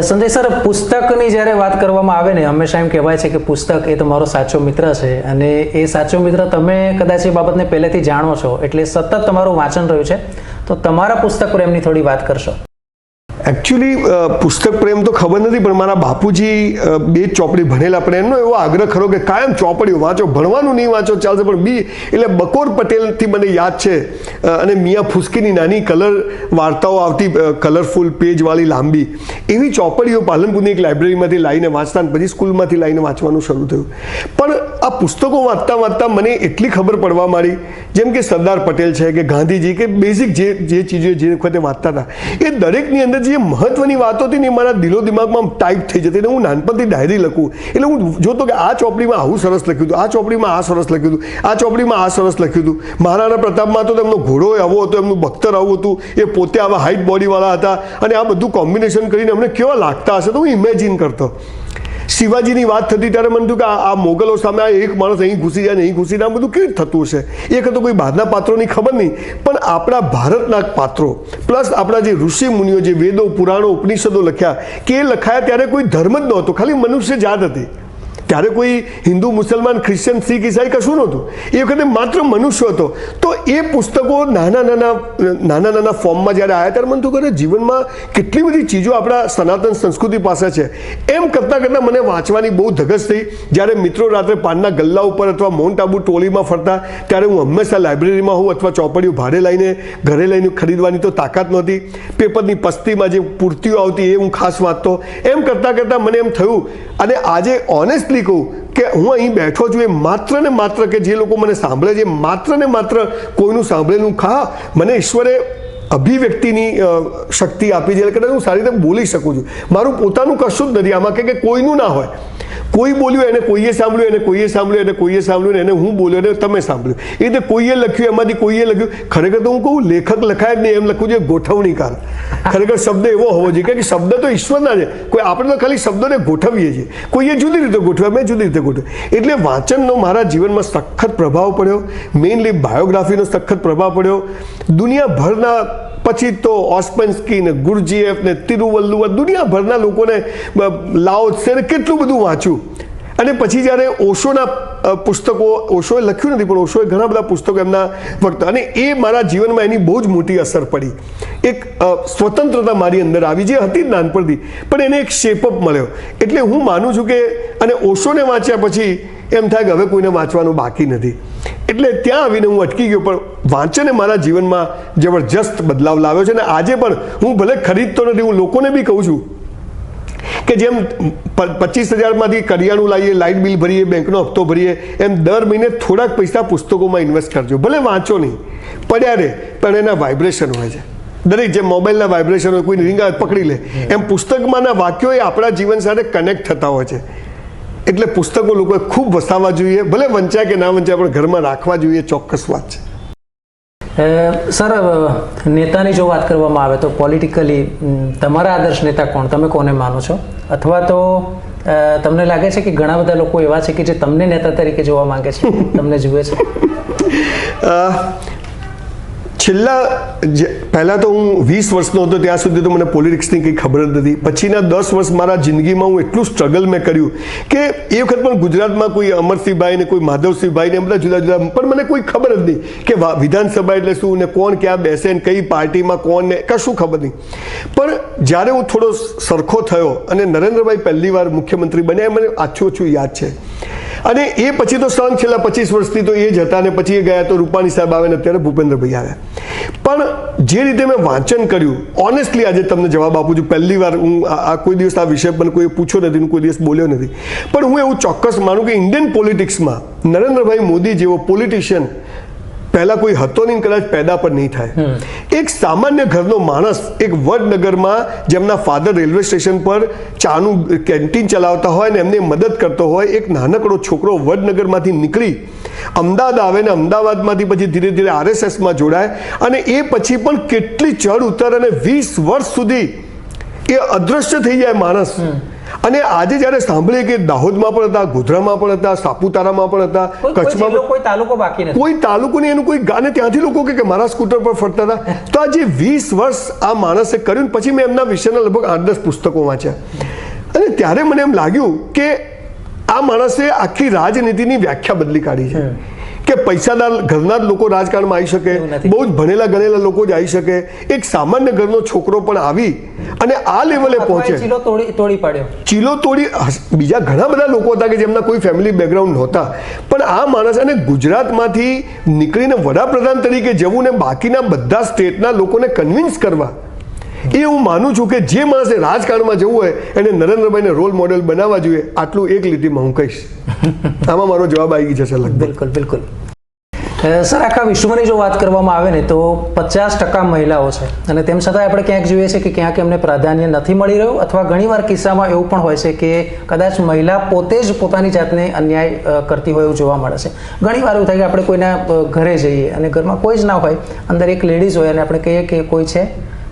સંજય સર, પુસ્તકની જ્યારે વાત કરવામાં આવે ને, હંમેશા એમ કહેવાય છે કે પુસ્તક એ તમારો સાચો મિત્ર છે અને એ સાચો મિત્ર તમે કદાચ એ બાબતને પહેલેથી જાણો છો એટલે સતત તમારું વાંચન રહ્યું છે. તો તમારા પુસ્તક પ્રેમની થોડી વાત કરશો. એકચ્યુઅલી પુસ્તક પ્રેમ તો ખબર નથી, પણ મારા બાપુજી 2 ચોપડી ભણેલા, પણ એમનો એવો આગ્રહ ખરો કે કાયમ ચોપડીઓ વાંચો, ભણવાનું નહીં વાંચો ચાલશે, પણ એટલે બકોર પટેલથી મને યાદ છે અને મિયા ફુસ્કીની નાની કલર વાર્તાઓ આવતી, કલરફુલ પેજવાળી લાંબી એવી ચોપડીઓ પાલનપુરની એક લાઇબ્રેરીમાંથી લાવીને વાંચતા, પછી સ્કૂલમાંથી લાવીને વાંચવાનું શરૂ થયું. પણ આ પુસ્તકો વાંચતા વાંચતા મને એટલી ખબર પડવા માંડી, જેમ કે સરદાર પટેલ છે કે ગાંધીજી કે બેઝિક જે ચીજો જે વખતે વાંચતા હતા એ દરેકની અંદર જે મહત્વની વાતો હતી ને એ મારા દિલો દિમાગમાં ટાઈપ થઈ જતી. હું નાનપણથી ડાયરી લખું એટલે હું જોતો કે આ ચોપડીમાં આવું સરસ લખ્યું હતું, આ ચોપડીમાં આ સરસ લખ્યું હતું, આ ચોપડીમાં આ સરસ લખ્યું હતું. મહારાણા પ્રતાપમાં તો એમનો ઘોડો આવો હતો, એમનું બખ્તર આવું હતું, એ પોતે આવા હાઈટ બોડીવાળા હતા અને આ બધું કોમ્બિનેશન કરીને અમને કેવા લાગતા હશે તો હું ઇમેજિન કરતો. શિવાજીની વાત થતી ત્યારે મને થયું કે આ મોગલો સામે આ એક માણસ અહીં ઘૂસી જાય ને અહીં ઘૂસી જાય, આ બધું કેવી રીતે થતું હશે? એક તો કોઈ બહારના પાત્રોની ખબર નહીં, પણ આપણા ભારતના પાત્રો પ્લસ આપણા જે ઋષિ મુનિઓ જે વેદો પુરાણો ઉપનિષદો લખ્યા કે એ લખાયા ત્યારે કોઈ ધર્મ જ નહોતો, ખાલી મનુષ્ય જાત હતી. ત્યારે કોઈ હિન્દુ, મુસલમાન, ખ્રિશ્ચન, શીખ, ઈસાઈ કશું નહોતું. એ વખતે માત્ર મનુષ્ય હતો. તો એ પુસ્તકો નાના નાના ફોર્મમાં જ્યારે આવ્યા ત્યારે મને તો કરે જીવનમાં કેટલી બધી ચીજો આપણા સનાતન સંસ્કૃતિ પાસે છે. એમ કરતાં મને વાંચવાની બહુ ધગશ થઈ. જ્યારે મિત્રો રાત્રે પાનના ગલ્લા ઉપર અથવા માઉન્ટ આબુ ટોલીમાં ફરતા ત્યારે હું હંમેશા લાઇબ્રેરીમાં હોઉં અથવા ચોપડીઓ ભાડે લઈને ઘરે લઈને ખરીદવાની તો તાકાત નહોતી. પેપરની પસ્તીમાં જે પૂર્તિઓ આવતી એ હું ખાસ વાંચતો. એમ કરતાં મને એમ થયું અને આજે ઓનેસ્ટલી કહું કે હું અહીં બેઠો છું એ માત્ર ને માત્ર કે જે લોકો મને સાંભળે છે માત્ર ને માત્ર કોઈનું સાંભળેલું મને ઈશ્વરે અભિવ્યક્તિની શક્તિ આપી છે. એટલે હું સારી રીતે બોલી શકું છું. મારું પોતાનું કશું જ નથી આમાં કે કોઈનું ના હોય. કોઈ બોલ્યું એને કોઈએ સાંભળ્યું, એને કોઈએ સાંભળ્યું, એને કોઈએ સાંભળ્યું, એને હું બોલ્યો એને તમે સાંભળ્યું. એ રીતે કોઈએ લખ્યું, એમાંથી કોઈએ લખ્યું. ખરેખર તો હું કહું લેખક લખાય જ નહીં, એમ લખવું જોઈએ ગોઠવણીકાર. ખરેખર શબ્દ એવો હોવો જોઈએ કે શબ્દ તો ઈશ્વરના છે. કોઈ આપણે તો ખાલી શબ્દોને ગોઠવીએ છીએ. કોઈએ જુદી રીતે ગોઠવ્યા, મેં જુદી રીતે ગોઠવ્યા. એટલે વાંચનનો મારા જીવનમાં સખત પ્રભાવ પડ્યો. મેઇનલી બાયોગ્રાફીનો સખત પ્રભાવ પડ્યો. દુનિયાભરના પછી તો ઓસ્પેન્સ્કી ને ગુરજીએફ ને તિરુવલ્લુવર દુનિયાભરના લોકોને લાઓ છે કેટલું બધું વાંચ્યું. અને પછી જ્યારે ઓશોના પુસ્તકો, ઓશોએ લખ્યું નથી પણ ઓશોએ ઘણા બધા પુસ્તકો એમના વખત, અને એ મારા જીવનમાં એની બહુ જ મોટી અસર પડી. એક સ્વતંત્રતા મારી અંદર આવી જે હતી જ નાનપણથી, પણ એને એક શેપઅપ મળ્યો. એટલે હું માનું છું કે અને ઓશોને વાંચ્યા પછી એમ થાય કે હવે કોઈને વાંચવાનું બાકી નથી. એટલે ત્યાં આવીને હું અટકી ગયો. પણ વાંચને મારા જીવનમાં જબરજસ્ત બદલાવ લાવ્યો છે. અને આજે પણ હું ભલે ખરીદતો નથી, હું લોકોને બી કહું છું કે જેમ 25,000માંથી કરિયાણું લાવીએ, લાઇટ બિલ ભરીએ, બેંકનો હપ્તો ભરીએ, એમ દર મહિને થોડાક પૈસા પુસ્તકોમાં ઇન્વેસ્ટ કરજો. ભલે વાંચો નહીં, પડ્યા રહે, પણ એના વાઇબ્રેશન હોય છે. દરેક જેમ મોબાઈલના વાઇબ્રેશન હોય, કોઈ રીંગ પકડી લે, એમ પુસ્તકમાંના વાક્યો એ આપણા જીવન સાથે કનેક્ટ થતા હોય છે. એટલે પુસ્તકો લોકોએ ખૂબ વસાવવા જોઈએ. ભલે વંચાય કે ના વંચાય, પણ ઘરમાં રાખવા જોઈએ. ચોક્કસ વાત છે. સર, નેતાની જો વાત કરવામાં આવે તો પોલિટિકલી તમારા આદર્શ નેતા કોણ? તમે કોને માનો છો? અથવા તો તમને લાગે છે કે ઘણા બધા લોકો એવા છે કે જે તમને નેતા તરીકે જોવા માંગે છે, તમને જુએ છે? છેલ્લા પહેલાં તો હું 20 વર્ષનો હતો ત્યાં સુધી તો મને પોલિટિક્સની કંઈ ખબર જ નથી. પછીના 10 વર્ષ મારા જિંદગીમાં હું એટલું સ્ટ્રગલ મેં કર્યું કે એ વખત પણ ગુજરાતમાં કોઈ અમરસિંહભાઈ ને કોઈ માધવસિંહભાઈ ને બધા જુદા જુદા, પણ મને કોઈ ખબર જ નહીં કે વિધાનસભા એટલે શું ને કોણ ક્યાં બેસે ને કઈ પાર્ટીમાં કોણ ને કશું ખબર નહીં. પણ જ્યારે હું થોડો સરખો થયો અને નરેન્દ્રભાઈ પહેલી વાર મુખ્યમંત્રી બન્યા, મને આછું ઓછું યાદ છે. અને એ પછી તો છેલ્લા 25 વર્ષથી તો એ જ હતા, અને પછી એ ગયા તો રૂપાણી સાહેબ આવે ને અત્યારે ભૂપેન્દ્રભાઈ આવ્યા. પણ જે રીતે મેં વાંચન કર્યું, ઓનેસ્ટલી આજે તમને જવાબ આપું છું, પહેલી વાર હું આ કોઈ દિવસ આ વિષય પર કોઈ પૂછ્યો નથી, કોઈ દિવસ બોલ્યો નથી, પણ હું એવું ચોક્કસ માનું કે ઇન્ડિયન પોલિટિક્સમાં નરેન્દ્રભાઈ મોદી જેવો પોલિટિશિયન પહેલા કોઈ હતો નહીં, કદાચ પેદા પણ નહીં થાય. એક સામાન્ય ઘરનો માણસ એક વડનગરમાં જેમના ફાધર રેલવે સ્ટેશન પર ચાનું કેન્ટીન ચલાવતા હોય ને એમને મદદ કરતો હોય, એક નાનકડો છોકરો વડનગરમાંથી નીકળી અમદાવાદ આવે ને અમદાવાદમાંથી પછી ધીરે ધીરે RSSમાં જોડાય, અને એ પછી પણ કેટલી ચઢ ઉતર અને 20 વર્ષ સુધી એ અદ્રશ્ય થઈ જાય માણસ. અને આજે જ્યારે સાંભળીએ કે દાહોદમાં પણ હતા, ગોધરામાં પણ હતા, સાપુતારામાં પણ હતા, કચ્છમાં કોઈ તાલુકો બાકી નથી, કોઈ તાલુકો નહીં એનું કોઈ ગાને, ત્યાંથી લોકો કે મારા સ્કૂટર પર ફરતા હતા. તો આ જે 20 વર્ષ આ માણસે કર્યું, પછી મેં એમના વિષયના લગભગ 8-10 પુસ્તકો વાંચ્યા, અને ત્યારે મને એમ લાગ્યું કે આ માણસે આખી રાજનીતિની વ્યાખ્યા બદલી કાઢી છે કે પૈસાદાર ઘરના જ લોકો રાજકારણમાં આવી શકે, બહુ જ ભણેલા ગણેલા લોકો જ આવી શકે, એક સામાન્ય ઘરનો છોકરો પણ આવી અને આ લેવલે પહોંચે. ચીલો તોડી બીજા ઘણા બધા લોકો હતા કે જેમના કોઈ ફેમિલી બેકગ્રાઉન્ડ નહોતા, પણ આ માણસ અને ગુજરાતમાંથી નીકળીને વડાપ્રધાન તરીકે જવું ને બાકીના બધા સ્ટેટના લોકોને કન્વિન્સ કરવા, એ હું માનું છું કે જે માણસે રાજકારણમાં જવું હોય એને નરેન્દ્રભાઈને રોલ મોડેલ બનાવવા જોઈએ. આટલું એક લીટીમાં હું કહીશ. આમાં મારો જવાબ આવી જશે લગભગ. બિલકુલ બિલકુલ. સર, આખા વિશ્વની જો વાત કરવામાં આવે ને તો 50% મહિલાઓ છે, અને તેમ છતાં આપણે ક્યાંક જોઈએ છે કે ક્યાંક એમને પ્રાધાન્ય નથી મળી રહ્યું, અથવા ઘણીવાર કિસ્સામાં એવું પણ હોય છે કે કદાચ મહિલા પોતે જ પોતાની જાતને અન્યાય કરતી હોય એવું જોવા મળે છે. ઘણીવાર એવું થાય કે આપણે કોઈના ઘરે જઈએ અને ઘરમાં કોઈ જ ના હોય, અંદર એક લેડીઝ હોય અને આપણે કહીએ કે કોઈ છે,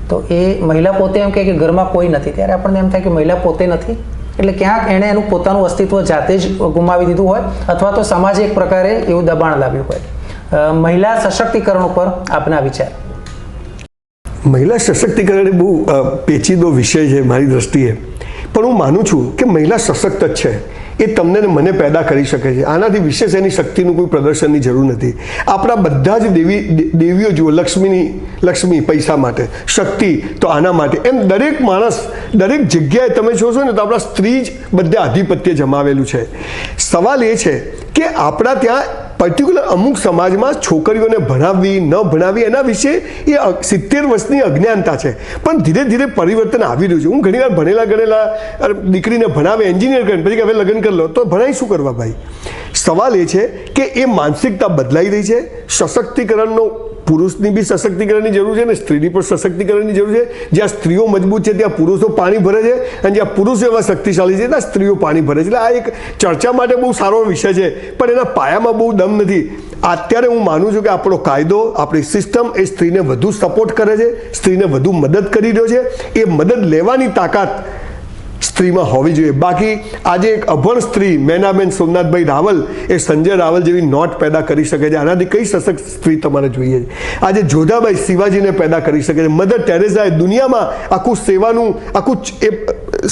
તો એ મહિલા પોતે એમ કહે કે ઘરમાં કોઈ નથી, ત્યારે આપણને એમ થાય કે મહિલા પોતે નથી, એટલે ક્યાંક એણે એનું પોતાનું અસ્તિત્વ જાતે જ ગુમાવી દીધું હોય, અથવા તો સમાજે એક પ્રકારે એવું દબાણ લાવ્યું હોય. મહિલા સશક્તિકરણ ઉપર આપના વિચાર? મહિલા સશક્તિકરણ એ બહુ પેચીદો વિષય છે મારી દ્રષ્ટિએ, પણ હું માનું છું કે મહિલા સશક્ત જ છે. એ તમને ને મને પેદા કરી શકે છે. આનાથી વિશેષ એની શક્તિનું કોઈ પ્રદર્શનની જરૂર નથી. આપણા બધા જ દેવીઓ જુઓ, લક્ષ્મી પૈસા માટે, શક્તિ તો આના માટે, એમ દરેક માણસ દરેક જગ્યાએ તમે જોશો ને તો આપણા સ્ત્રી જ બધે આધિપત્ય જમાવેલું છે. સવાલ એ છે કે આપણા ત્યાં પર્ટિક્યુલર અમુક સમાજમાં છોકરીઓને ભણાવવી ન ભણાવવી એના વિશે એ 70 વર્ષની અજ્ઞાનતા છે, પણ ધીરે ધીરે પરિવર્તન આવી રહ્યું છે. હું ઘણીવાર ભણેલા ગણેલા દીકરીને ભણાવે, એન્જિનિયર કરીને પછી હવે લગ્ન કરી લો, તો ભણાઈ શું કરવા ભાઈ? સવાલ એ છે કે એ માનસિકતા બદલાઈ રહી છે. સશક્તિકરણનો પુરુષની બી સશક્તિકરણની જરૂર છે ને સ્ત્રીની પણ સશક્તિકરણની જરૂર છે. જ્યાં સ્ત્રીઓ મજબૂત છે ત્યાં પુરુષો પાણી ભરે છે, અને જ્યાં પુરુષો એવા શક્તિશાળી છે ત્યાં સ્ત્રીઓ પાણી ભરે છે. એટલે આ એક ચર્ચા માટે બહુ સારો વિષય છે, પણ એના પાયામાં બહુ દમ નથી. અત્યારે હું માનું છું કે આપણો કાયદો, આપણી સિસ્ટમ એ સ્ત્રીને વધુ સપોર્ટ કરે છે, સ્ત્રીને વધુ મદદ કરી રહ્યો છે. એ મદદ લેવાની તાકાત સ્ત્રીમાં હોવી જોઈએ. બાકી આજે એક અભણ સ્ત્રી મેનાબેન સોમનાથભાઈ રાવલ એ સંજય રાવલ જેવી નોટ પેદા કરી શકે છે. આનાથી કઈ સશક્ત સ્ત્રી તમારે જોઈએ છે? આજે જોધાબાઈ શિવાજીને પેદા કરી શકે છે. મધર ટેરેસાએ દુનિયામાં આખું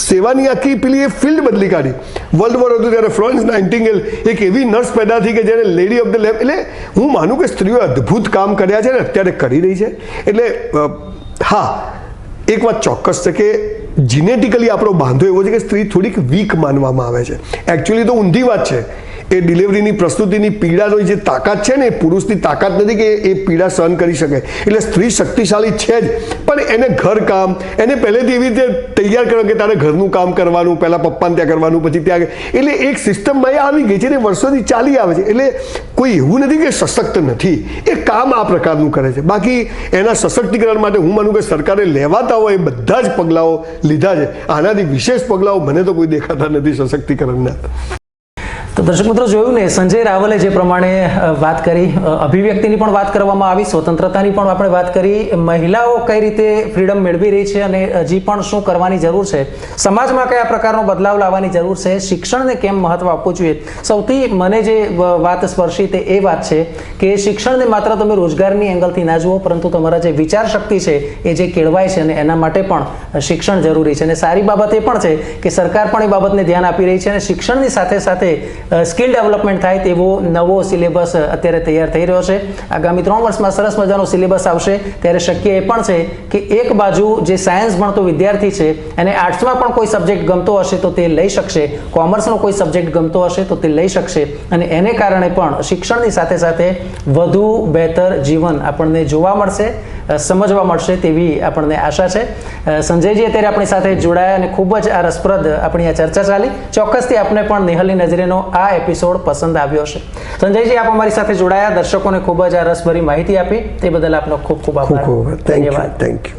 સેવાની આખી પેલી એ ફિલ્ડ બદલી કાઢી. વર્લ્ડ વોર હતું ત્યારે ફ્લોરેન્સ નાઇટિંગેલ એક એવી નર્સ પેદા થઈ કે જેને લેડી ઓફ ધ લેમ્પ. એટલે હું માનું કે સ્ત્રીઓ અદ્ભુત કામ કર્યા છે ને અત્યારે કરી રહી છે. એટલે હા, એક વાત ચોક્કસ છે કે જીનેટિકલી આપણો બાંધો એવો છે કે સ્ત્રી થોડીક વીક માનવામાં આવે છે. એકચ્યુઅલી તો ઊંધી વાત છે. એ ડિલિવરીની પ્રસ્તુતિની પીડાની જે તાકાત છે ને એ પુરુષની તાકાત નથી કે એ પીડા સહન કરી શકે. એટલે સ્ત્રી શક્તિશાળી છે જ, પણ એને ઘરકામ એને પહેલેથી એવી રીતે તૈયાર કરો કે તારે ઘરનું કામ કરવાનું, પહેલાં પપ્પાને ત્યાં કરવાનું, પછી ત્યાં, એટલે એક સિસ્ટમમાં એ આવી ગઈ છે ને વર્ષોથી ચાલી આવે છે. એટલે કોઈ એવું નથી કે સશક્ત નથી, એ કામ આ પ્રકારનું કરે છે. બાકી એના સશક્તિકરણ માટે હું માનું કે સરકારે લેવાતા હોય એ બધા જ પગલાઓ લીધા છે. આનાથી વિશેષ પગલાઓ મને તો કોઈ દેખાતા નથી સશક્તિકરણના. તો દર્શક મિત્રો જોયું ને સંજય રાવલે જે પ્રમાણે વાત કરી, અભિવ્યક્તિની પણ વાત કરવામાં આવી, સ્વતંત્રતાની પણ આપણે વાત કરી, મહિલાઓ કઈ રીતે ફ્રીડમ મેળવી રહી છે અને હજી પણ શું કરવાની જરૂર છે, સમાજમાં કયા પ્રકારનો બદલાવ લાવવાની જરૂર છે, શિક્ષણને કેમ મહત્વ આપવું જોઈએ. સૌથી મને જે વાત સ્પર્શી તે એ વાત છે કે શિક્ષણને માત્ર તમે રોજગારની એંગલથી ના જુઓ, પરંતુ તમારા જે વિચાર શક્તિ છે એ જે કેળવાય છે અને એના માટે પણ શિક્ષણ જરૂરી છે. અને સારી બાબત એ પણ છે કે સરકાર પણ એ બાબતને ધ્યાન આપી રહી છે અને શિક્ષણની સાથે સાથે સ્કિલ ડેવલપમેન્ટ થાય તેવો નવો સિલેબસ અત્યારે તૈયાર થઈ રહ્યો છે. આગામી 3 વર્ષમાં સરસ મજાનો સિલેબસ આવશે. ત્યારે શક્ય એ પણ છે કે એક બાજુ જે સાયન્સ ભણતો વિદ્યાર્થી છે એને આર્ટ્સમાં પણ કોઈ સબ્જેક્ટ ગમતો હશે તો તે લઈ શકશે, કોમર્સનો કોઈ સબ્જેક્ટ ગમતો હશે તો તે લઈ શકશે અને એને કારણે પણ શિક્ષણની સાથે સાથે વધુ બહેતર જીવન આપણને જોવા મળશે, સમજવા મળશે તેવી આપણને આશા છે. સંજયજી અત્યારે આપણી સાથે જોડાયા અને ખૂબ જ આ રસપ્રદ આપણી આ ચર્ચા ચાલી. ચોક્કસથી આપને પણ નિહલની નજરેનો આ એપિસોડ પસંદ આવ્યો છે. સંજયજી, આપ અમારી સાથે જોડાયા, દર્શકોને ખૂબ જ આ રસભરી માહિતી આપી તે બદલ આપનો ખૂબ ખૂબ આભાર. ધન્યવાદ. Thank you.